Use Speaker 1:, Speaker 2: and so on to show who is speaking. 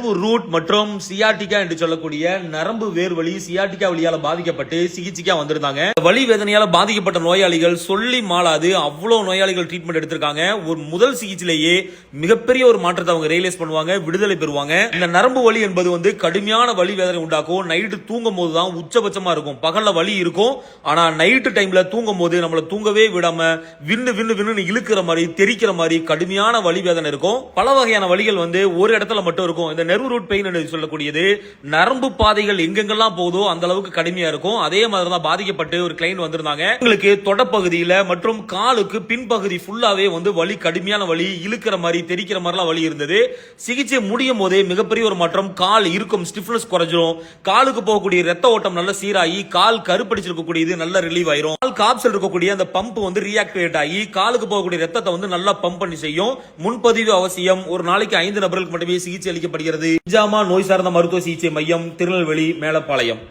Speaker 1: Nerve root மற்றும் sciatica என்று சொல்லக்கூடிய நரம்பு வேர்வழி சியாட்டிகா வழியால பாதிக்கப்பட்டு சிகிச்சைக்கா வந்திருந்தாங்க. வலி வேதனையால பாதிக்கப்பட்ட நோயாளிகள் சொல்லி மாளாது அவ்வளவு நோயாளிகள் ட்ரீட்மெண்ட் எடுத்திருக்காங்க. ஒரு முதல் சிகிச்சையிலேயே மிகப்பெரிய ஒரு மாற்றத்தை அவங்க ரியலைஸ் பண்ணுவாங்க, விடுதலை பெறுவாங்க. இந்த நரம்பு வலி என்பது கடுமையான வலி வேதனை உண்டாக்கும். நைட்டு தூங்கும் போதுதான் உச்சபட்சமா இருக்கும். பகல்ல வலி இருக்கும், ஆனா நைட்டு டைம்ல தூங்கும் போது நம்மள தூங்கவே விடாம விண்ணு விண்ணு விண்ணு இழுக்கிற மாதிரி தெரிக்கிற மாதிரி கடுமையான வலி வேதனை இருக்கும். பல வகையான வலிகள் ஒரு இடத்துல மட்டும் இருக்கும். இந்த நெர்வ் ரூட் பெயின் என்று சொல்லக்கூடியது நரம்பு பாதைகள் எங்கெங்கெல்லாம் போதோ அந்த அளவுக்கு கடுமையா இருக்கும். அதே மாதிரி தான் பாதிக்கப்பட்டு ஒரு கிளைண்ட் வந்திருந்தாங்க. உங்களுக்கு தொடப்பகுதியில மற்றும் காலுக்கு பின்பகுதி ஃபுல்லாவே வலி, கடுமையான வலி, இழுக்கிற மாதிரி தெரிக்கிற மாதிரிலாம் வலி இருந்தது. சிகிச்சை முடியும் போதே மிகப்பெரிய ஒரு மாற்றம். கால் இருக்கும், ஸ்டிஃப்னஸ் குறைஞ்சிரும். காலுக்கு போகக்கூடிய ரத்த ஓட்டம் நல்ல சீராகி கால் கருப்படிச்சிருக்கக்கூடியது நல்ல ரிலீவ் ஆயிரும். கால் காப்சல் இருக்கக்கூடிய அந்த பம்ப் ரீஆக்டிவேட் ஆகி காலுக்கு போகக்கூடிய ரத்தத்தை நல்லா பம்ப் பண்ணி செய்யும். முன்பதிவு அவசியம். ஒரு நாளைக்கு 5 நபர்களுக்கு மட்டுமே சிகிச்சை அளிக்கப்படுகிறது. ஜாமா நோய் சார்ந்த மருத்துவ சிகிச்சை மையம், திருநெல்வேலி, மேலப்பாளையம்.